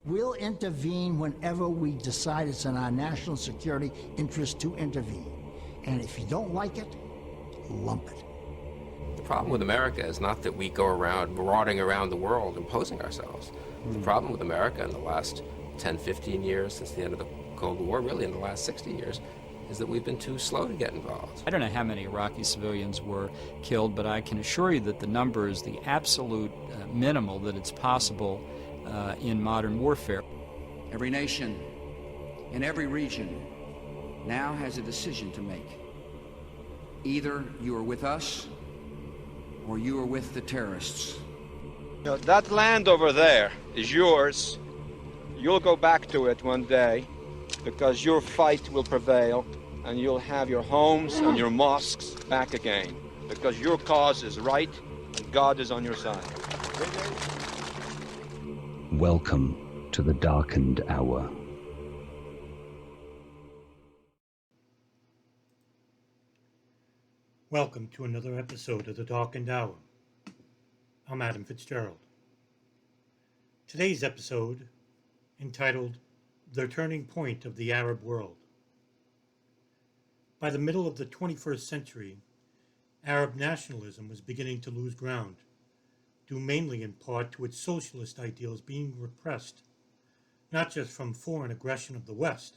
We'll intervene whenever we decide it's in our national security interest to intervene. And if you don't like it, lump it. The problem with America is not that we go around marauding around the world imposing ourselves. The problem with America in the last 10, 15 years, since the end of the Cold War, really in the last 60 years, is that we've been too slow to get involved. I don't know how many Iraqi civilians were killed, but I can assure you that the number is the absolute minimal that it's possible in modern warfare. Every nation in every region now has a decision to make. Either you are with us or you are with the terrorists. You know, that land over there is yours. You'll go back to it one day because your fight will prevail and you'll have your homes and your mosques back again because your cause is right and God is on your side. Welcome to the darkened hour. Welcome to another episode of the Darkened Hour. I'm Adam Fitzgerald. Today's episode, entitled The Turning Point of the Arab World. By the middle of the 21st century, Arab nationalism was beginning to lose ground, due mainly in part to its socialist ideals being repressed, not just from foreign aggression of the West,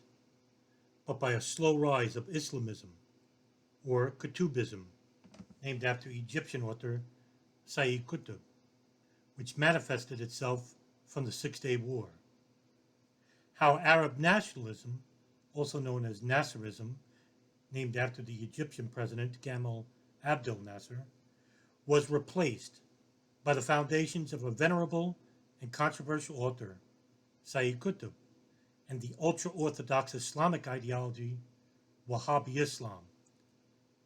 but by a slow rise of Islamism, or Qutbism, named after Egyptian author Sayyid Qutb, which manifested itself from the Six-Day War. How Arab nationalism, also known as Nasserism, named after the Egyptian president Gamel Abdel Nasser, was replaced by the foundations of a venerable and controversial author, Sayyid Qutb, and the ultra-Orthodox Islamic ideology, Wahhabi Islam,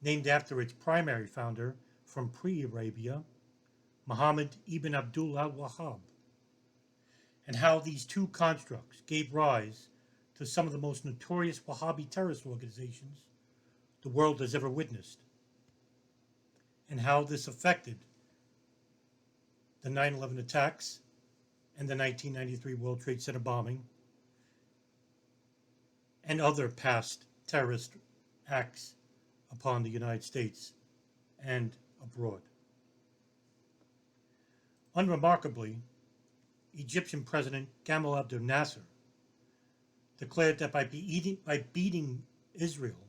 named after its primary founder from pre-Arabia, Muhammad ibn Abdul al-Wahhab, and how these two constructs gave rise to some of the most notorious Wahhabi terrorist organizations the world has ever witnessed, and how this affected the 9/11 attacks and the 1993 World Trade Center bombing and other past terrorist acts upon the United States and abroad. Unremarkably, Egyptian President Gamel Abdel Nasser declared that by beating Israel,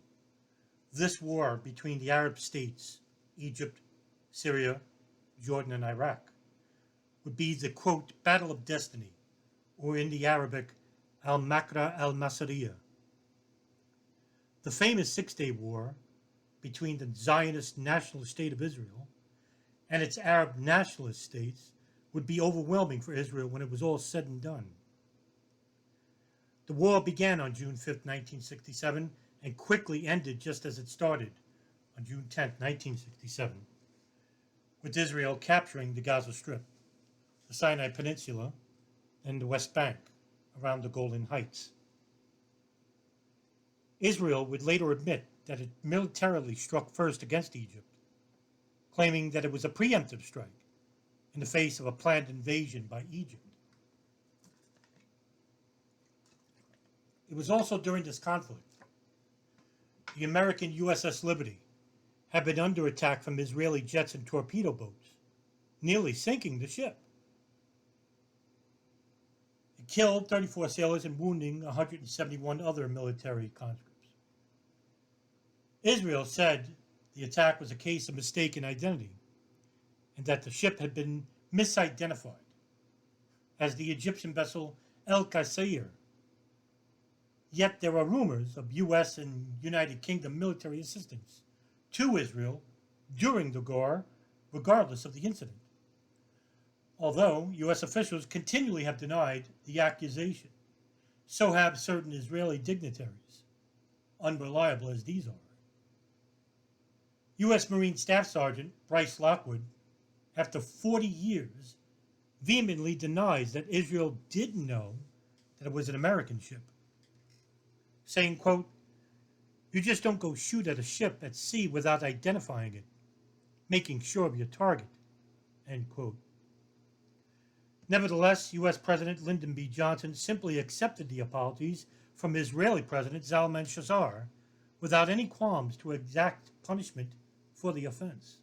this war between the Arab states, Egypt, Syria, Jordan, and Iraq, would be the, quote, battle of destiny, or in the Arabic, al-Makra al-Masriya. The famous Six-Day War between the Zionist nationalist state of Israel and its Arab nationalist states would be overwhelming for Israel when it was all said and done. The war began on June 5, 1967, and quickly ended just as it started on June 10, 1967, with Israel capturing the Gaza Strip, the Sinai Peninsula, and the West Bank around the Golan Heights. Israel would later admit that it militarily struck first against Egypt, claiming that it was a preemptive strike in the face of a planned invasion by Egypt. It was also during this conflict the American USS Liberty had been under attack from Israeli jets and torpedo boats, nearly sinking the ship. It killed 34 sailors and wounding 171 other military conscripts. Israel said the attack was a case of mistaken identity and that the ship had been misidentified as the Egyptian vessel El Qasir. Yet there are rumors of U.S. and United Kingdom military assistance to Israel during the war, regardless of the incident. Although U.S. officials continually have denied the accusation, so have certain Israeli dignitaries, unreliable as these are. U.S. Marine Staff Sergeant Bryce Lockwood, after 40 years, vehemently denies that Israel did know that it was an American ship, saying, quote, "You just don't go shoot at a ship at sea without identifying it, making sure of your target," end quote. Nevertheless, U.S. President Lyndon B. Johnson simply accepted the apologies from Israeli President Zalman Shazar without any qualms to exact punishment for the offense.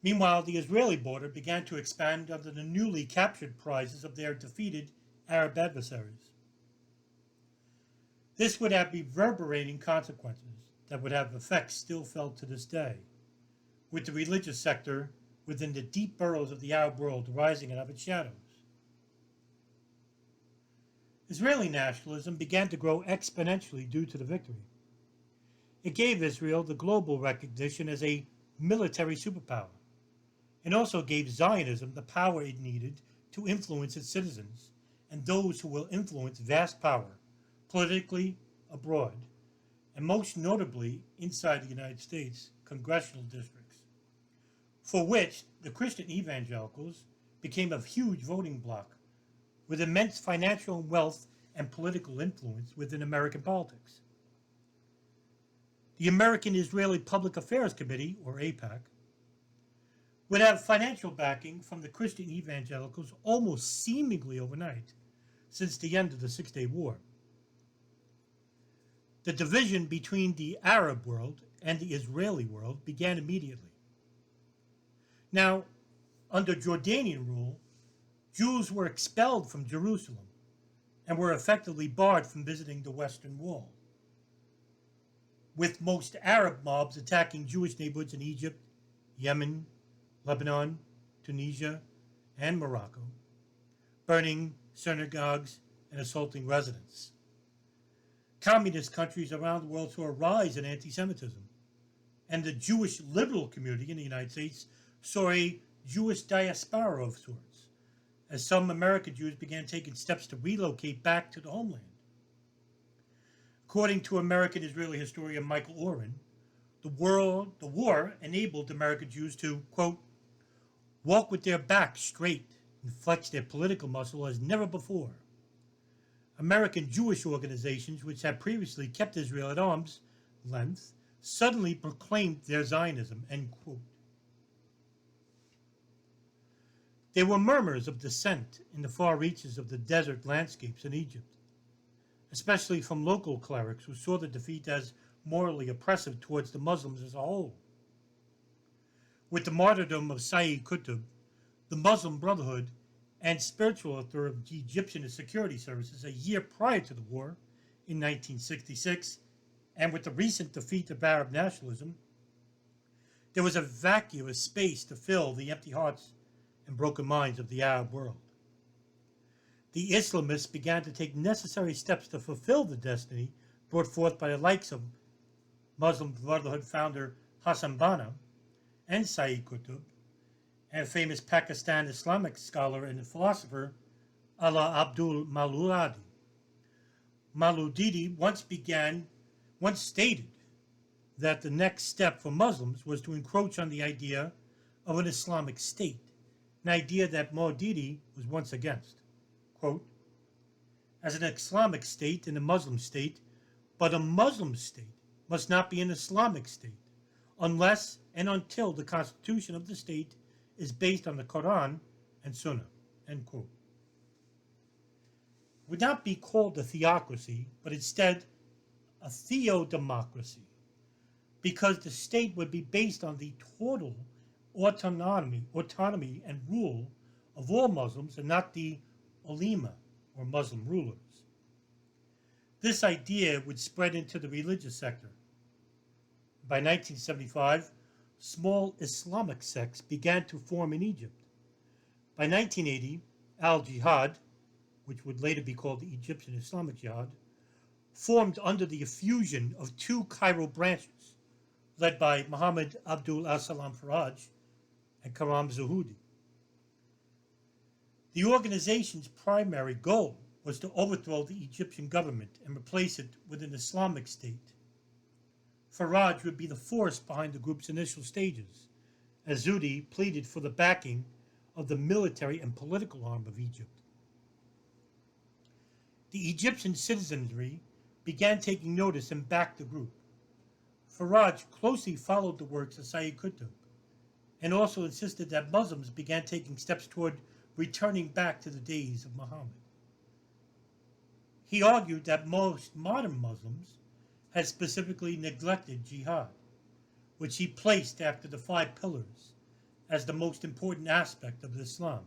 Meanwhile, the Israeli border began to expand under the newly captured prizes of their defeated Arab adversaries. This would have reverberating consequences that would have effects still felt to this day, with the religious sector within the deep burrows of the Arab world rising out of its shadows. Israeli nationalism began to grow exponentially due to the victory. It gave Israel the global recognition as a military superpower, and also gave Zionism the power it needed to influence its citizens and those who will influence vast power politically abroad, and most notably inside the United States congressional districts, for which the Christian evangelicals became a huge voting bloc with immense financial wealth and political influence within American politics. The American Israeli Public Affairs Committee, or AIPAC, would have financial backing from the Christian evangelicals almost seemingly overnight since the end of the Six-Day War. The division between the Arab world and the Israeli world began immediately. Now, under Jordanian rule, Jews were expelled from Jerusalem and were effectively barred from visiting the Western Wall, with most Arab mobs attacking Jewish neighborhoods in Egypt, Yemen, Lebanon, Tunisia, and Morocco, burning synagogues and assaulting residents. Communist countries around the world saw a rise in anti-Semitism, and the Jewish liberal community in the United States saw a Jewish diaspora of sorts, as some American Jews began taking steps to relocate back to the homeland. According to American Israeli historian Michael Oren, the war enabled American Jews to, quote, walk with their backs straight and flex their political muscle as never before. American Jewish organizations, which had previously kept Israel at arm's length, suddenly proclaimed their Zionism, end quote. There were murmurs of dissent in the far reaches of the desert landscapes in Egypt, especially from local clerics who saw the defeat as morally oppressive towards the Muslims as a whole. With the martyrdom of Sayyid Qutb, the Muslim Brotherhood, and spiritual authority of the Egyptian security services a year prior to the war, in 1966, and with the recent defeat of Arab nationalism, there was a vacuous space to fill the empty hearts and broken minds of the Arab world. The Islamists began to take necessary steps to fulfill the destiny brought forth by the likes of Muslim Brotherhood founder Hassan Banna and Sayyid Qutb, and famous Pakistan Islamic scholar and philosopher Allah Abdul Mauludi. Mauludi once stated that the next step for Muslims was to encroach on the idea of an Islamic state, an idea that Mauludi was once against. Quote, as an Islamic state and a Muslim state, but a Muslim state must not be an Islamic state unless and until the constitution of the state is based on the Quran and Sunnah, end quote. It would not be called a theocracy, but instead a theodemocracy, because the state would be based on the total autonomy and rule of all Muslims and not the ulema, or Muslim rulers. This idea would spread into the religious sector. By 1975, small Islamic sects began to form in Egypt. By 1980, Al-Jihad, which would later be called the Egyptian Islamic Jihad, formed under the effusion of two Cairo branches, led by Muhammad Abdul Al-Salam Faraj and Karam Zuhudi. The organization's primary goal was to overthrow the Egyptian government and replace it with an Islamic state. Faraj would be the force behind the group's initial stages, as Zuhdi pleaded for the backing of the military and political arm of Egypt. The Egyptian citizenry began taking notice and backed the group. Faraj closely followed the works of Sayyid Qutb and also insisted that Muslims began taking steps toward returning back to the days of Muhammad. He argued that most modern Muslims had specifically neglected jihad, which he placed after the 5 pillars as the most important aspect of Islam,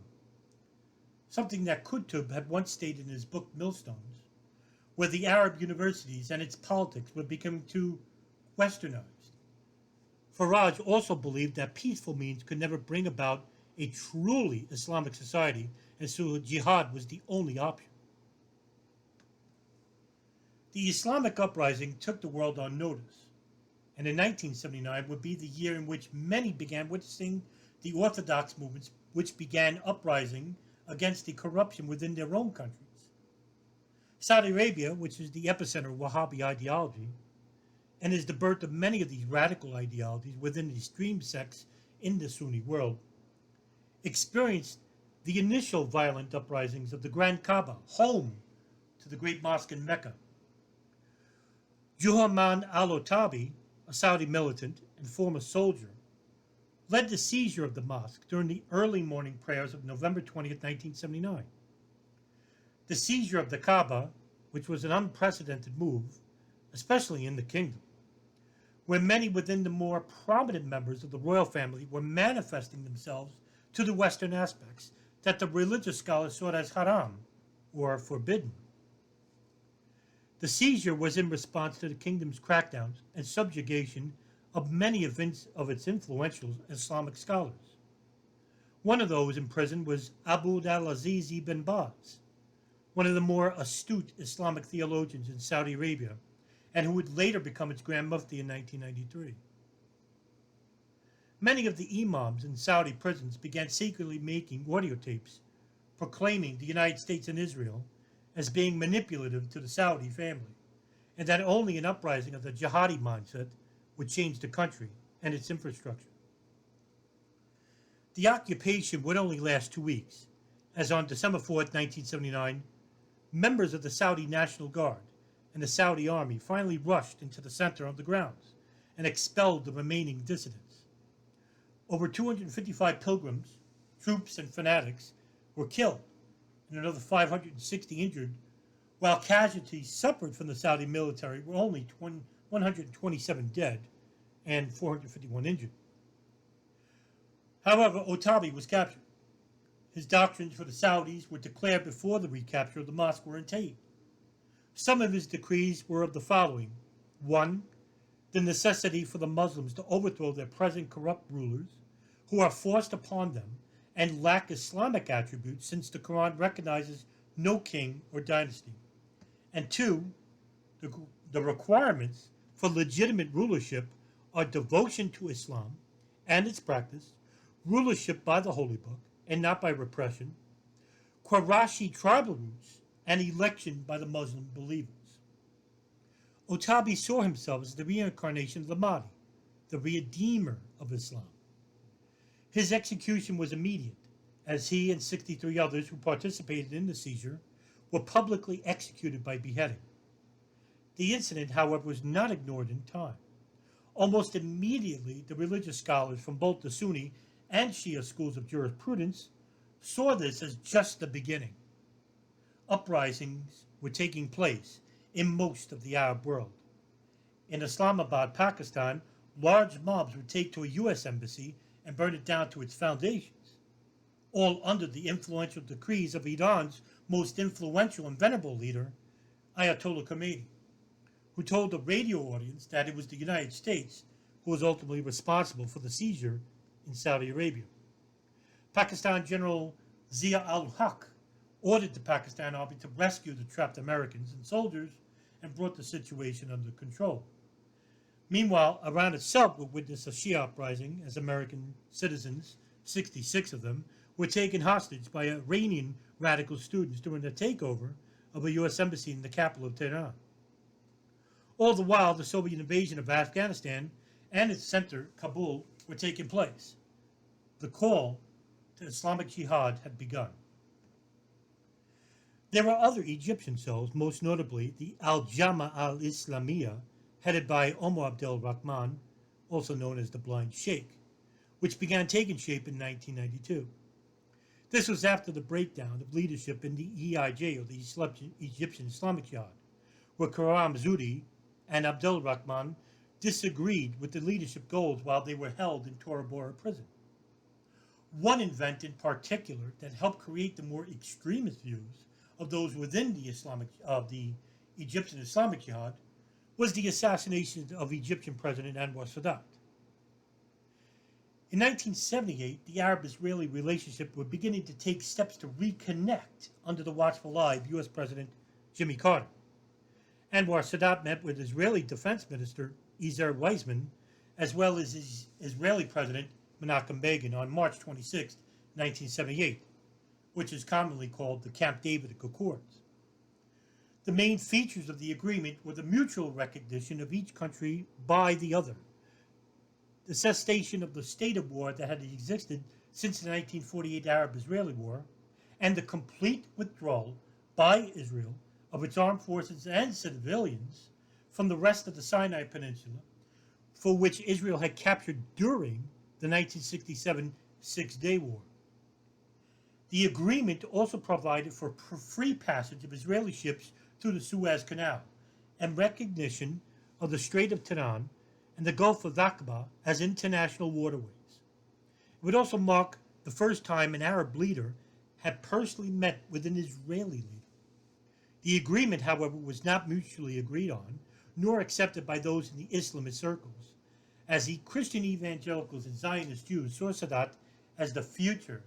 something that Qutb had once stated in his book Millstones, where the Arab universities and its politics were becoming too westernized. Faraj also believed that peaceful means could never bring about a truly Islamic society, and so jihad was the only option. The Islamic uprising took the world on notice, and in 1979 would be the year in which many began witnessing the Orthodox movements which began uprising against the corruption within their own countries. Saudi Arabia, which is the epicenter of Wahhabi ideology, and is the birth of many of these radical ideologies within the extreme sects in the Sunni world, experienced the initial violent uprisings of the Grand Kaaba, home to the great mosque in Mecca. Juhayman al-Otabi, a Saudi militant and former soldier, led the seizure of the mosque during the early morning prayers of November 20th, 1979. The seizure of the Kaaba, which was an unprecedented move, especially in the kingdom, where many within the more prominent members of the royal family were manifesting themselves to the Western aspects that the religious scholars saw as haram, or forbidden. The seizure was in response to the kingdom's crackdowns and subjugation of many of its influential Islamic scholars. One of those in prison was Abdel ibn Baz, one of the more astute Islamic theologians in Saudi Arabia, and who would later become its Grand Mufti in 1993. Many of the imams in Saudi prisons began secretly making audio tapes proclaiming the United States and Israel as being manipulative to the Saudi family, and that only an uprising of the jihadi mindset would change the country and its infrastructure. The occupation would only last 2 weeks, as on December 4th, 1979, members of the Saudi National Guard and the Saudi army finally rushed into the center of the grounds and expelled the remaining dissidents. Over 255 pilgrims, troops, and fanatics were killed, and another 560 injured, while casualties suffered from the Saudi military were only 127 dead and 451 injured. However, Otabi was captured. His doctrines for the Saudis were declared before the recapture of the mosque were attained. Some of his decrees were of the following. 1. The necessity for the Muslims to overthrow their present corrupt rulers, who are forced upon them and lack Islamic attributes, since the Quran recognizes no king or dynasty. And 2. The requirements for legitimate rulership are devotion to Islam and its practice, rulership by the Holy Book and not by repression, Qurayshi tribal roots, and election by the Muslim believers. Otabi saw himself as the reincarnation of the Mahdi, the Redeemer of Islam. His execution was immediate, as he and 63 others who participated in the seizure were publicly executed by beheading. The incident, however, was not ignored in time. Almost immediately, the religious scholars from both the Sunni and Shia schools of jurisprudence saw this as just the beginning. Uprisings were taking place in most of the Arab world. In Islamabad, Pakistan, large mobs would take to a U.S. embassy and burn it down to its foundations, all under the influential decrees of Iran's most influential and venerable leader, Ayatollah Khomeini, who told the radio audience that it was the United States who was ultimately responsible for the seizure in Saudi Arabia. Pakistan General Zia al-Haq ordered the Pakistan army to rescue the trapped Americans and soldiers and brought the situation under control. Meanwhile, Iran itself would witness a Shia uprising as American citizens, 66 of them, were taken hostage by Iranian radical students during the takeover of a U.S. embassy in the capital of Tehran. All the while, the Soviet invasion of Afghanistan and its center, Kabul, were taking place. The call to Islamic Jihad had begun. There were other Egyptian cells, most notably the Al-Jama al-Islamiyya, headed by Omar Abdel Rahman, also known as the Blind Sheikh, which began taking shape in 1992. This was after the breakdown of leadership in the EIJ, or the Egyptian Islamic Jihad, where Karam Zudi and Abdel Rahman disagreed with the leadership goals while they were held in Tora Bora prison. One event in particular that helped create the more extremist views of those within the Egyptian Islamic Jihad was the assassination of Egyptian President Anwar Sadat. In 1978, the Arab-Israeli relationship was beginning to take steps to reconnect under the watchful eye of U.S. President Jimmy Carter. Anwar Sadat met with Israeli Defense Minister Ezer Weizmann, as well as his Israeli President Menachem Begin, on March 26, 1978, which is commonly called the Camp David Accords. The main features of the agreement were the mutual recognition of each country by the other, the cessation of the state of war that had existed since the 1948 Arab-Israeli War, and the complete withdrawal by Israel of its armed forces and civilians from the rest of the Sinai Peninsula, for which Israel had captured during the 1967 Six-Day War. The agreement also provided for free passage of Israeli ships through the Suez Canal and recognition of the Strait of Tiran and the Gulf of Aqaba as international waterways. It would also mark the first time an Arab leader had personally met with an Israeli leader. The agreement, however, was not mutually agreed on, nor accepted by those in the Islamist circles, as the Christian evangelicals and Zionist Jews saw Sadat as the future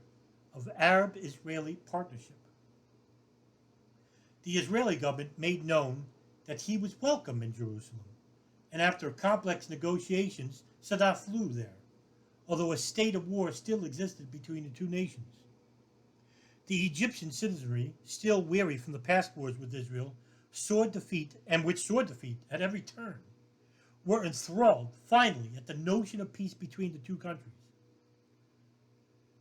of Arab-Israeli partnership. The Israeli government made known that he was welcome in Jerusalem, and after complex negotiations, Sadat flew there, although a state of war still existed between the two nations. The Egyptian citizenry, still weary from the past wars with Israel, sought defeat at every turn, were enthralled, finally, at the notion of peace between the two countries.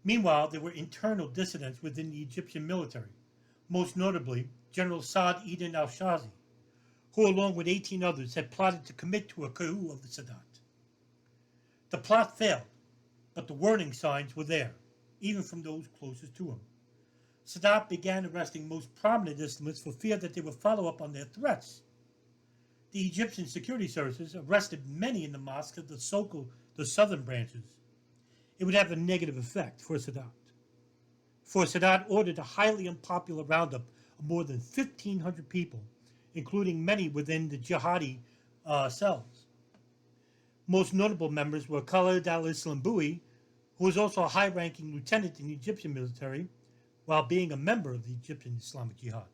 Meanwhile, there were internal dissidents within the Egyptian military, most notably General Saad Eden al-Shazi, who along with 18 others had plotted to commit to a coup of Sadat. The plot failed, but the warning signs were there, even from those closest to him. Sadat began arresting most prominent Islamists for fear that they would follow up on their threats. The Egyptian security services arrested many in the mosques of the southern branches. It would have a negative effect for Sadat. For Sadat ordered a highly unpopular roundup of more than 1,500 people, including many within the jihadi cells. Most notable members were Khalid al-Islam Boui, who was also a high-ranking lieutenant in the Egyptian military, while being a member of the Egyptian Islamic Jihad.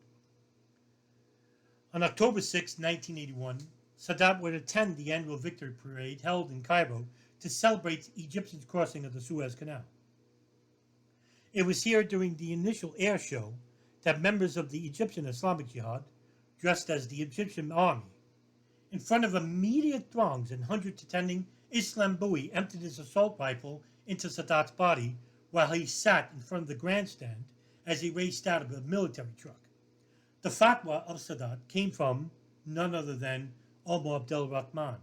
On October 6, 1981, Sadat would attend the annual victory parade held in Cairo to celebrate Egyptians' crossing of the Suez Canal. It was here during the initial air show that members of the Egyptian Islamic Jihad, dressed as the Egyptian army, in front of immediate throngs and hundreds attending, Islam Boui emptied his assault rifle into Sadat's body while he sat in front of the grandstand as he raced out of a military truck. The fatwa of Sadat came from none other than Omar Abdel Rahman.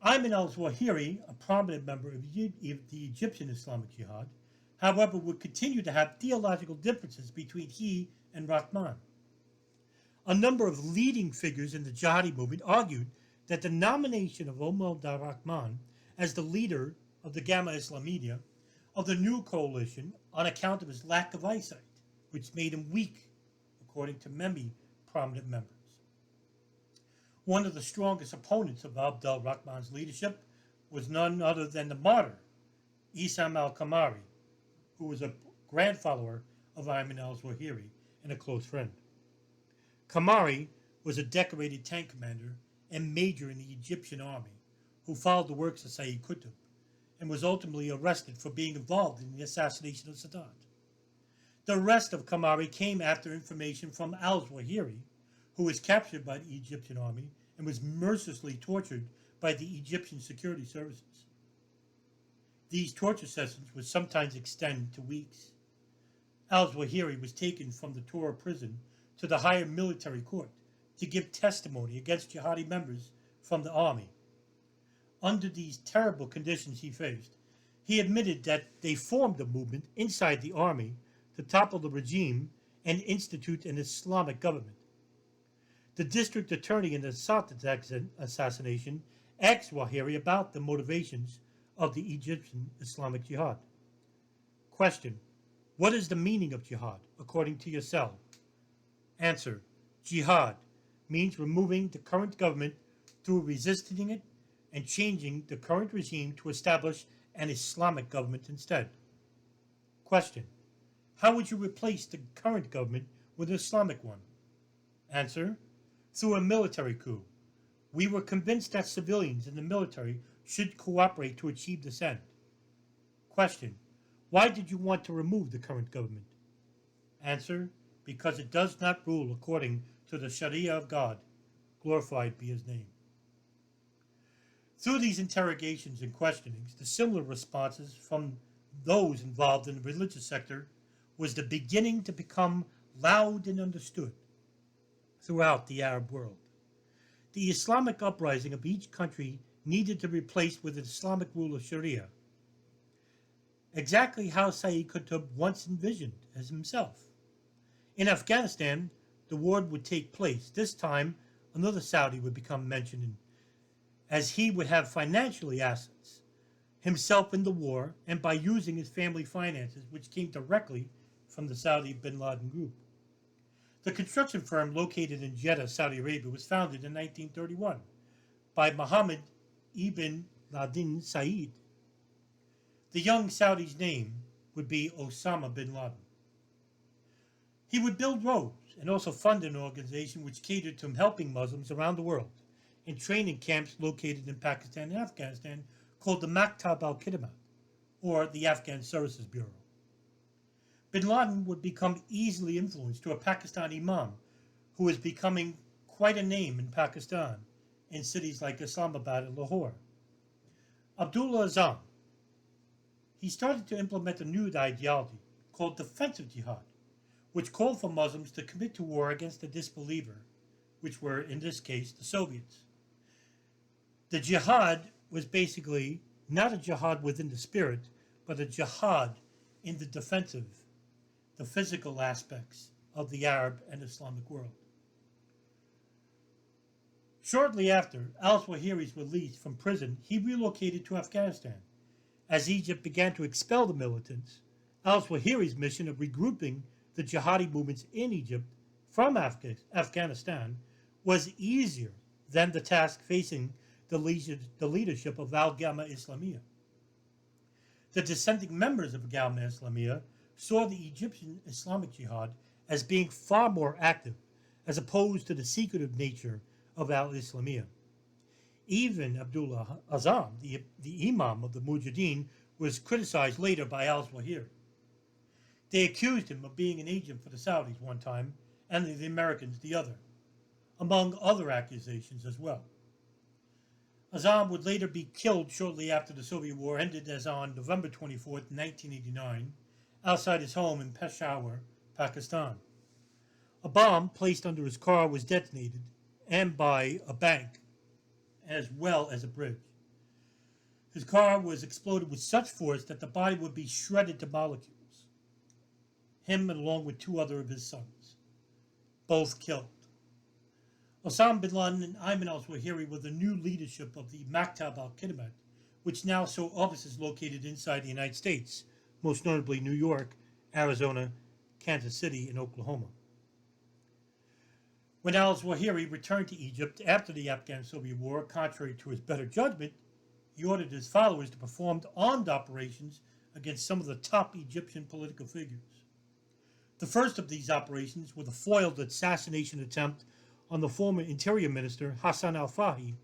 Ayman al-Zawahiri, a prominent member of the Egyptian Islamic Jihad, however, would continue to have theological differences between he and Rahman. A number of leading figures in the jihadi movement argued that the nomination of Omar Abdel Rahman as the leader of the Gamma Islamiyya of the new coalition on account of his lack of eyesight, which made him weak, according to many prominent members. One of the strongest opponents of Abdel Rahman's leadership was none other than the martyr, Issam al-Kamari, who was a grandfollower of Ayman al-Zawahiri and a close friend. Kamari was a decorated tank commander and major in the Egyptian army who followed the works of Sayyid Qutb and was ultimately arrested for being involved in the assassination of Sadat. The arrest of Kamari came after information from al-Zawahiri, who was captured by the Egyptian army and was mercilessly tortured by the Egyptian security services. These torture sessions would sometimes extend to weeks. Al-Zawahiri was taken from the Torah prison to the higher military court to give testimony against jihadi members from the army. under these terrible conditions he faced, he admitted that they formed a movement inside the army to topple the regime and institute an Islamic government. The district attorney in the Sadat assassination asked Wahiri about the motivations of the Egyptian Islamic Jihad. Question: what is the meaning of jihad, according to yourself? Answer: jihad means removing the current government through resisting it and changing the current regime to establish an Islamic government instead. Question: how would you replace the current government with an Islamic one? Answer: through a military coup. We were convinced that civilians and the military should cooperate to achieve this end. Question: why did you want to remove the current government? Answer: because it does not rule according to the Sharia of God. Glorified be his name. Through these interrogations and questionings, the similar responses from those involved in the religious sector was the beginning to become loud and understood throughout the Arab world. The Islamic uprising of each country needed to be replaced with an Islamic rule of Sharia, exactly how Sayyid Qutb once envisioned as himself. In Afghanistan, the war would take place. This time, another Saudi would become mentioned, as he would have financially assets himself in the war and by using his family finances, which came directly from the Saudi bin Laden group. The construction firm located in Jeddah, Saudi Arabia, was founded in 1931 by Mohammed ibn Laden Said. The young Saudi's name would be Osama bin Laden. He would build roads and also fund an organization which catered to helping Muslims around the world in training camps located in Pakistan and Afghanistan called the Maktab al-Khidmat, or the Afghan Services Bureau. Bin Laden would become easily influenced to a Pakistani imam who was becoming quite a name in Pakistan in cities like Islamabad and Lahore. Abdullah Azam. He started to implement a new ideology called defensive jihad, which called for Muslims to commit to war against the disbeliever, which were, in this case, the Soviets. The jihad was basically not a jihad within the spirit, but a jihad in the defensive, the physical aspects of the Arab and Islamic world. Shortly after al-Zawahiri's release from prison, he relocated to Afghanistan. As Egypt began to expel the militants, al-Zawahiri's mission of regrouping the jihadi movements in Egypt from Afghanistan was easier than the task facing the leadership of al-Gamma Islamiyah. The dissenting members of Gamma Islamiyah saw the Egyptian Islamic Jihad as being far more active, as opposed to the secretive nature of al-Islamiyah. Even Abdullah Azam, the imam of the Mujahideen, was criticized later by al-Zawahiri. They accused him of being an agent for the Saudis one time, and the Americans the other, among other accusations as well. Azam would later be killed shortly after the Soviet war ended, as on November 24, 1989, outside his home in Peshawar, Pakistan. A bomb placed under his car was detonated, and by a bank, as well as a bridge. His car was exploded with such force that the body would be shredded to molecules. Him along with two other of his sons, both killed. Osama bin Laden and Ayman al-Zawahiri were the new leadership of the Maktab al-Khidmat, which now saw offices located inside the United States, most notably New York, Arizona, Kansas City, and Oklahoma. When al-Zawahiri returned to Egypt after the Afghan-Soviet War, contrary to his better judgment, he ordered his followers to perform armed operations against some of the top Egyptian political figures. The first of these operations was the foiled assassination attempt on the former Interior Minister Hassan al-Fahi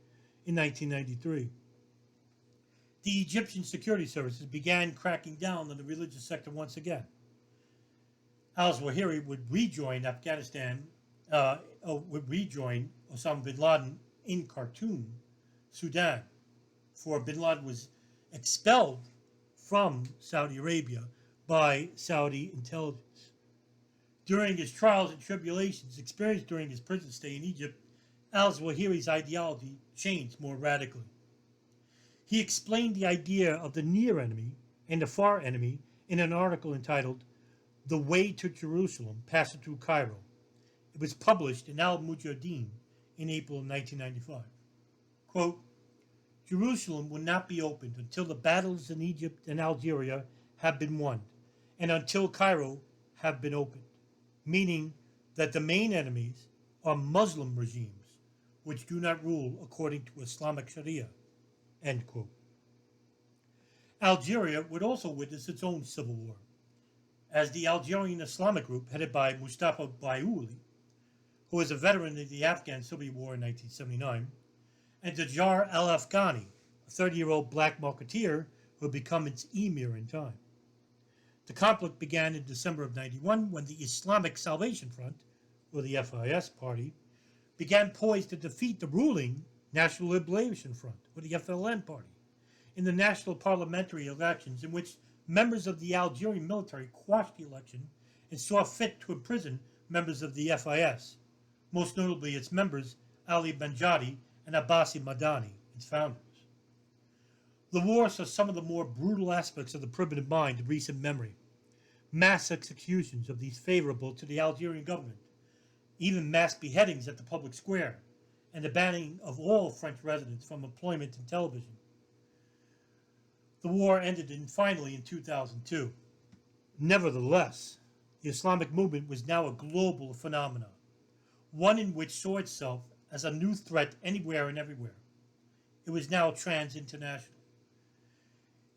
in 1993. The Egyptian security services began cracking down on the religious sector once again. Al-Zawahiri would rejoin Osama bin Laden in Khartoum, Sudan, for bin Laden was expelled from Saudi Arabia by Saudi intelligence. During his trials and tribulations experienced during his prison stay in Egypt, al-Zawahiri's ideology changed more radically. He explained the idea of the near enemy and the far enemy in an article entitled The Way to Jerusalem, Passing Through Cairo. It was published in Al-Mujahideen in April of 1995. Quote, Jerusalem will not be opened until the battles in Egypt and Algeria have been won, and until Cairo have been opened, meaning that the main enemies are Muslim regimes, which do not rule according to Islamic Sharia, end quote. Algeria would also witness its own civil war, as the Algerian Islamic group headed by Mustafa Bayouli, who was a veteran of the Afghan Civil War in 1979, and Dajar al-Afghani, a 30-year-old black marketeer who would become its emir in time. The conflict began in December of 91 when the Islamic Salvation Front, or the FIS party, began poised to defeat the ruling National Liberation Front, or the FLN party, in the national parliamentary elections in which members of the Algerian military quashed the election and saw fit to imprison members of the FIS, most notably its members Ali Benjadi and Abbasi Madani, its founders. The war saw some of the more brutal aspects of the primitive mind of recent memory. Mass executions of these favorable to the Algerian government, even mass beheadings at the public square, and the banning of all French residents from employment in television. The war ended finally in 2002. Nevertheless, the Islamic movement was now a global phenomenon, one in which saw itself as a new threat anywhere and everywhere. It was now trans-international.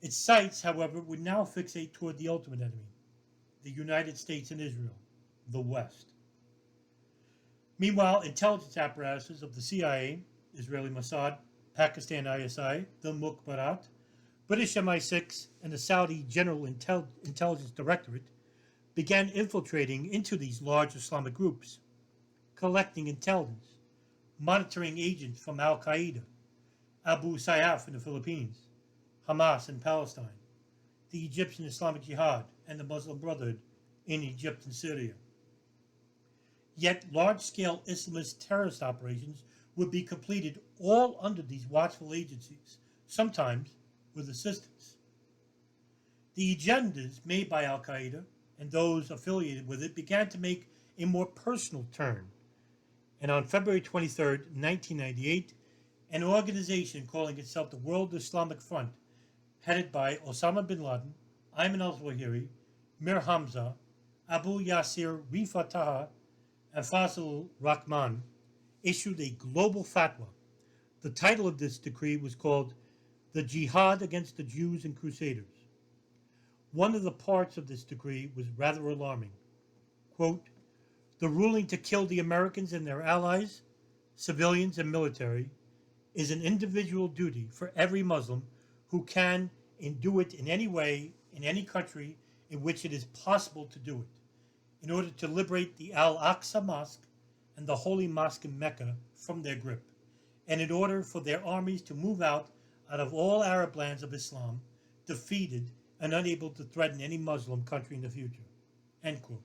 Its sights, however, would now fixate toward the ultimate enemy, the United States and Israel, the West. Meanwhile, intelligence apparatuses of the CIA, Israeli Mossad, Pakistan ISI, the Mukhabarat, British MI6, and the Saudi General Intelligence Directorate began infiltrating into these large Islamic groups, collecting intelligence, monitoring agents from Al-Qaeda, Abu Sayyaf in the Philippines, Hamas in Palestine, the Egyptian Islamic Jihad, and the Muslim Brotherhood in Egypt and Syria. Yet large-scale Islamist terrorist operations would be completed all under these watchful agencies, sometimes with assistance. The agendas made by Al-Qaeda and those affiliated with it began to make a more personal turn, and on February 23, 1998, an organization calling itself the World Islamic Front, headed by Osama bin Laden, Ayman al-Zawahiri, Mir Hamza, Abu Yasir Rifat Taha, and Fazl Rahman, issued a global fatwa. The title of this decree was called The Jihad Against the Jews and Crusaders. One of the parts of this decree was rather alarming. Quote, the ruling to kill the Americans and their allies, civilians and military, is an individual duty for every Muslim who can and do it in any way, in any country in which it is possible to do it, in order to liberate the Al-Aqsa Mosque and the Holy Mosque in Mecca from their grip, and in order for their armies to move out of all Arab lands of Islam, defeated and unable to threaten any Muslim country in the future. End quote.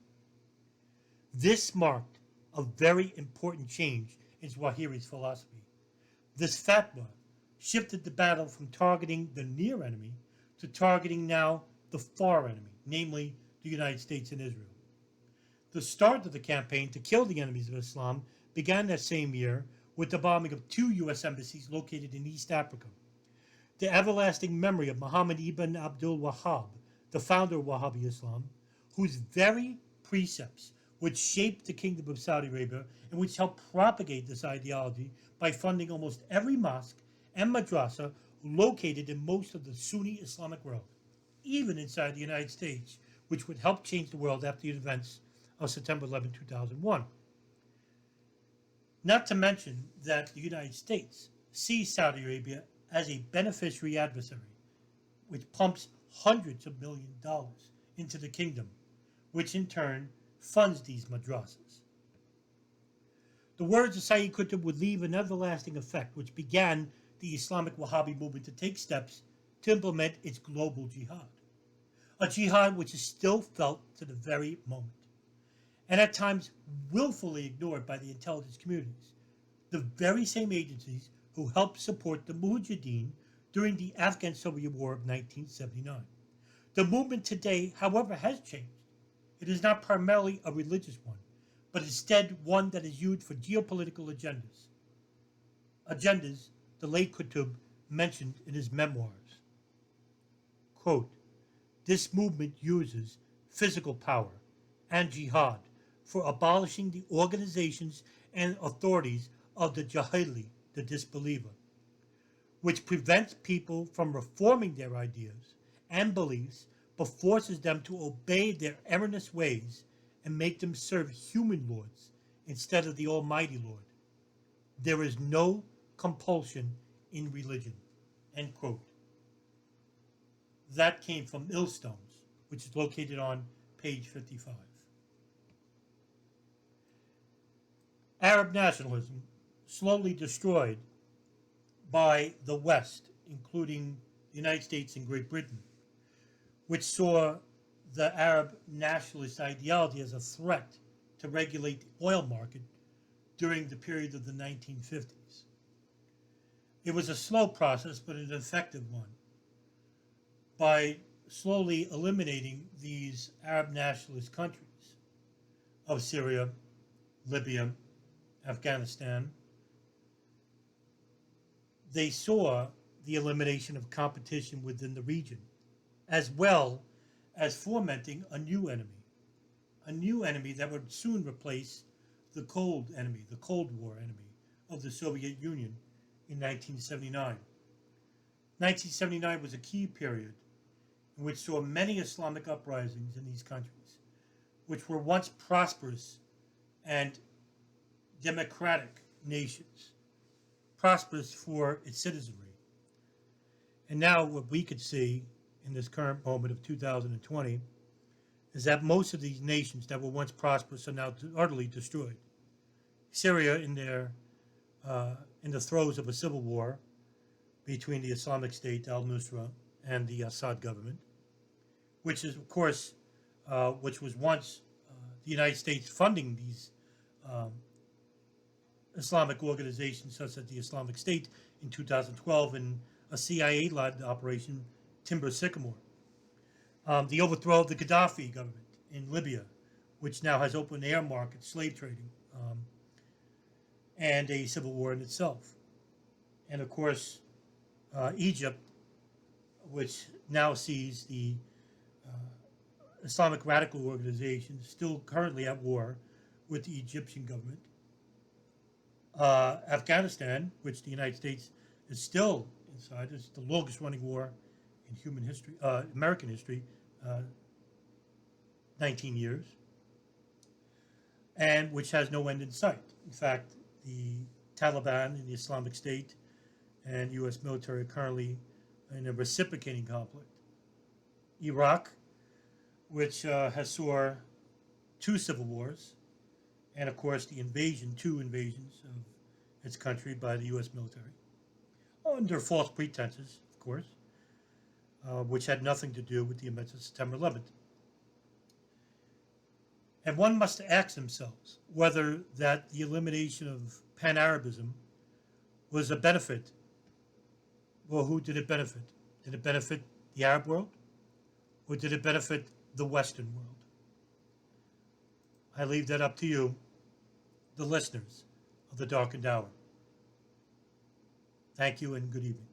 This marked a very important change in Zawahiri's philosophy. This fatwa shifted the battle from targeting the near enemy to targeting now the far enemy, namely the United States and Israel. The start of the campaign to kill the enemies of Islam began that same year with the bombing of 2 U.S. embassies located in East Africa. The everlasting memory of Muhammad ibn Abdul Wahhab, the founder of Wahhabi Islam, whose very precepts would shape the Kingdom of Saudi Arabia and which helped propagate this ideology by funding almost every mosque and madrasa located in most of the Sunni Islamic world, even inside the United States, which would help change the world after the events of September 11, 2001. Not to mention that the United States sees Saudi Arabia as a beneficiary adversary, which pumps hundreds of millions of dollars into the kingdom, which in turn funds these madrasas. The words of Sayyid Qutb would leave an everlasting effect, which began the Islamic Wahhabi movement to take steps to implement its global jihad, a jihad which is still felt to the very moment, and at times willfully ignored by the intelligence communities, the very same agencies who helped support the Mujahideen during the Afghan-Soviet War of 1979. The movement today, however, has changed. It is not primarily a religious one, but instead one that is used for geopolitical agendas. Agendas the late Qutb mentioned in his memoirs. Quote, this movement uses physical power and jihad for abolishing the organizations and authorities of the jahili, the disbeliever, which prevents people from reforming their ideas and beliefs, but forces them to obey their erroneous ways and make them serve human lords instead of the Almighty Lord. There is no compulsion in religion. End quote. That came from Millstones, which is located on page 55. Arab nationalism, slowly destroyed by the West, including the United States and Great Britain, which saw the Arab nationalist ideology as a threat to regulate the oil market during the period of the 1950s. It was a slow process, but an effective one. By slowly eliminating these Arab nationalist countries of Syria, Libya, Afghanistan, they saw the elimination of competition within the region, as well as fomenting a new enemy that would soon replace the Cold enemy, the Cold War enemy of the Soviet Union in 1979. 1979 was a key period in which saw many Islamic uprisings in these countries, which were once prosperous and democratic nations, prosperous for its citizenry. And now what we could see in this current moment of 2020 is that most of these nations that were once prosperous are now utterly destroyed. Syria in the throes of a civil war between the Islamic State, al-Nusra, and the Assad government, which is, of course, which was once the United States funding these Islamic organizations such as the Islamic State in 2012 and a CIA-led operation, Timber Sycamore. The overthrow of the Gaddafi government in Libya, which now has open air market slave trading, and a civil war in itself. And of course, Egypt, which now sees the Islamic radical organization still currently at war with the Egyptian government. Afghanistan, which the United States is still inside, is the longest running war in human history, American history, 19 years, and which has no end in sight. In fact, the Taliban and the Islamic State and U.S. military are currently in a reciprocating conflict. Iraq, which has saw 2 civil wars, and of course the two invasions of its country by the U.S. military, under false pretenses, of course, which had nothing to do with the events of September 11th. And one must ask themselves whether that the elimination of Pan Arabism was a benefit. Well, who did it benefit? Did it benefit the Arab world? Or did it benefit the Western world? I leave that up to you, the listeners of the Darkened Hour. Thank you and good evening.